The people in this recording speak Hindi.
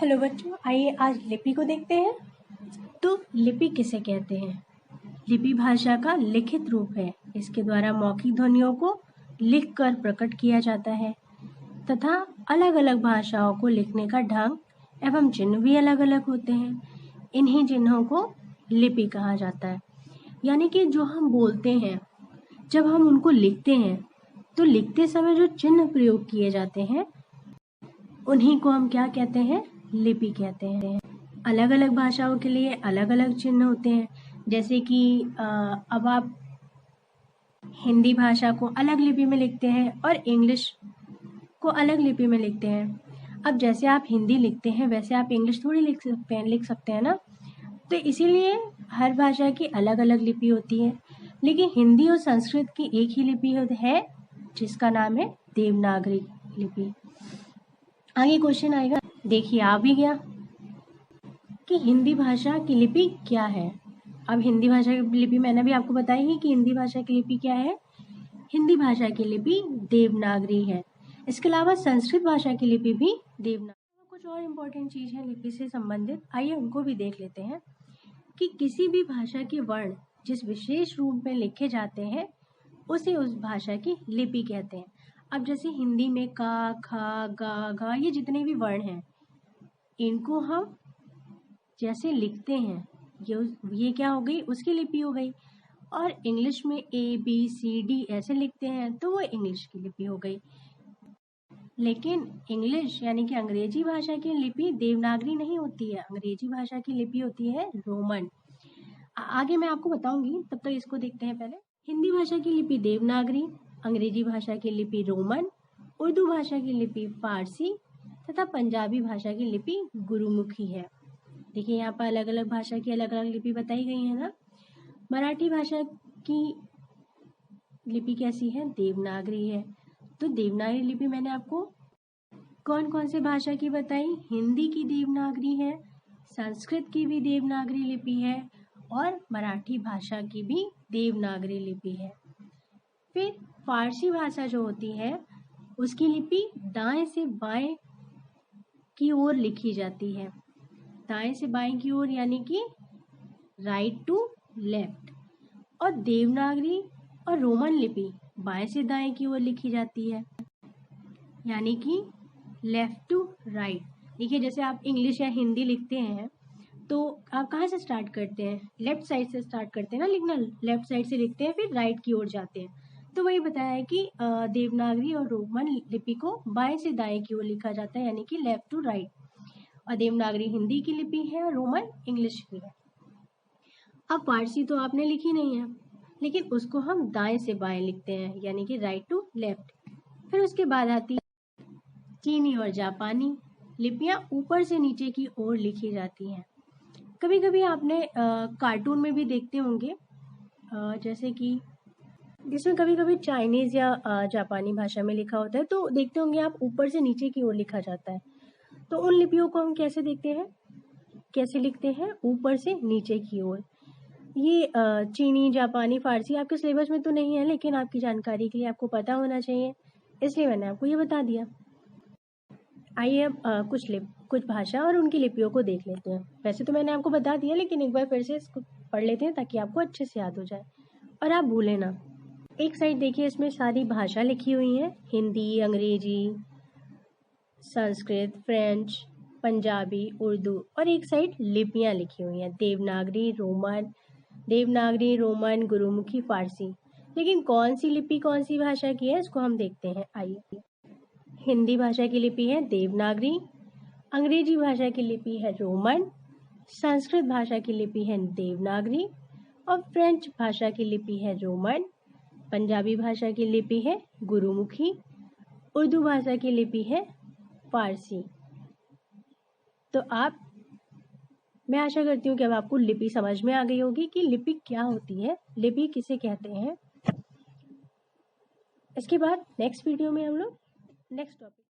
हेलो बच्चों, आइए आज लिपि को देखते हैं। तो लिपि किसे कहते हैं? लिपि भाषा का लिखित रूप है। इसके द्वारा मौखिक ध्वनियों को लिखकर प्रकट किया जाता है तथा अलग अलग भाषाओं को लिखने का ढंग एवं चिन्ह भी अलग अलग होते हैं। इन्हीं चिन्हों को लिपि कहा जाता है। यानी कि जो हम बोलते हैं, जब हम उनको लिखते हैं तो लिखते समय जो चिन्ह प्रयोग किए जाते हैं उन्हीं को हम क्या कहते हैं? लिपि कहते हैं। अलग अलग भाषाओं के लिए अलग अलग चिन्ह होते हैं। जैसे कि अब आप हिंदी भाषा को अलग लिपि में लिखते हैं और इंग्लिश को अलग लिपि में लिखते हैं। अब जैसे आप हिंदी लिखते हैं वैसे आप इंग्लिश थोड़ी लिख सकते हैं ना। तो इसीलिए हर भाषा की अलग अलग लिपि होती है। लेकिन हिंदी और संस्कृत की एक ही लिपि है जिसका नाम है देवनागरी लिपि। आगे क्वेश्चन आएगा, देखिए आ भी गया कि हिंदी भाषा की लिपि क्या है। अब हिंदी भाषा की लिपि मैंने भी आपको बताई है कि हिंदी भाषा की लिपि क्या है। हिंदी भाषा की लिपि देवनागरी है। इसके अलावा संस्कृत भाषा की लिपि भी देवनागरी। कुछ और इम्पोर्टेंट चीज है लिपि से संबंधित, आइए उनको भी देख लेते हैं कि किसी भी भाषा के वर्ण जिस विशेष रूप में लिखे जाते हैं उसे उस भाषा की लिपि कहते हैं। अब जैसे हिंदी में का, खा, गा, घा ये जितने भी वर्ण हैं इनको हम जैसे लिखते हैं ये क्या हो गई? उसकी लिपि हो गई। और इंग्लिश में ए बी सी डी ऐसे लिखते हैं तो वो इंग्लिश की लिपि हो गई। लेकिन इंग्लिश यानी कि अंग्रेजी भाषा की लिपि देवनागरी नहीं होती है। अंग्रेजी भाषा की लिपि होती है रोमन। आगे मैं आपको बताऊंगी, तब तक इसको देखते हैं पहले। हिंदी भाषा की लिपि देवनागरी, अंग्रेजी भाषा की लिपि रोमन, उर्दू भाषा की लिपि फारसी तथा पंजाबी भाषा की लिपि गुरुमुखी है। देखिए यहाँ पर अलग अलग भाषा की अलग अलग लिपि बताई गई है ना। मराठी भाषा की लिपि कैसी है? देवनागरी है। तो देवनागरी लिपि मैंने आपको कौन कौन से भाषा की बताई? हिंदी की देवनागरी है, संस्कृत की भी देवनागरी लिपि है और मराठी भाषा की भी देवनागरी लिपि है। फिर फारसी भाषा जो होती है उसकी लिपि दाएं से बाएं की ओर लिखी जाती है। दाएं से बाएं की ओर यानी कि राइट टू लेफ्ट। और देवनागरी और रोमन लिपि बाएं से दाएं की ओर लिखी जाती है यानी कि लेफ्ट टू राइट। देखिए जैसे आप इंग्लिश या हिंदी लिखते हैं तो आप कहाँ से स्टार्ट करते हैं? लेफ्ट साइड से स्टार्ट करते हैं ना लिखना। लेफ्ट साइड से लिखते हैं फिर राइट की ओर जाते हैं। तो वही बताया है कि देवनागरी और रोमन लिपि को बाएं से दाएं की ओर लिखा जाता है यानी कि लेफ्ट टू राइट। और देवनागरी हिंदी की लिपि है और रोमन इंग्लिश की है। अब फारसी तो आपने लिखी नहीं है, लेकिन उसको हम दाएं से बाएं लिखते हैं यानी कि राइट टू लेफ्ट। फिर उसके बाद आती चीनी और जापानी लिपियां ऊपर से नीचे की ओर लिखी जाती हैं। कभी कभी आपने कार्टून में भी देखते होंगे जैसे कि जिसमें कभी कभी चाइनीज या जापानी भाषा में लिखा होता है तो देखते होंगे आप ऊपर से नीचे की ओर लिखा जाता है। तो उन लिपियों को हम कैसे देखते हैं, कैसे लिखते हैं? ऊपर से नीचे की ओर। ये चीनी, जापानी, फारसी आपके सिलेबस में तो नहीं है, लेकिन आपकी जानकारी के लिए आपको पता होना चाहिए, इसलिए मैंने आपको ये बता दिया। आइए अब कुछ भाषा और उनकी लिपियों को देख लेते हैं। वैसे तो मैंने आपको बता दिया, लेकिन एक बार फिर से इसको पढ़ लेते हैं ताकि आपको अच्छे से याद हो जाए और आप भूलें ना। एक साइड देखिए, इसमें सारी भाषा लिखी हुई है, हिंदी, अंग्रेजी, संस्कृत, फ्रेंच, पंजाबी, उर्दू। और एक साइड लिपियां लिखी हुई हैं, देवनागरी, गुरुमुखी, फारसी। लेकिन कौन सी लिपि कौन सी भाषा की है इसको हम देखते हैं। आइए, हिंदी भाषा की लिपि है देवनागरी, अंग्रेजी भाषा की लिपि है रोमन, संस्कृत भाषा की लिपि है देवनागरी और फ्रेंच भाषा की लिपि है रोमन, पंजाबी भाषा की लिपि है गुरुमुखी, उर्दू भाषा की लिपि है फारसी। तो मैं आशा करती हूँ कि अब आपको लिपि समझ में आ गई होगी कि लिपि क्या होती है, लिपि किसे कहते हैं। इसके बाद नेक्स्ट वीडियो में हम लोग नेक्स्ट टॉपिक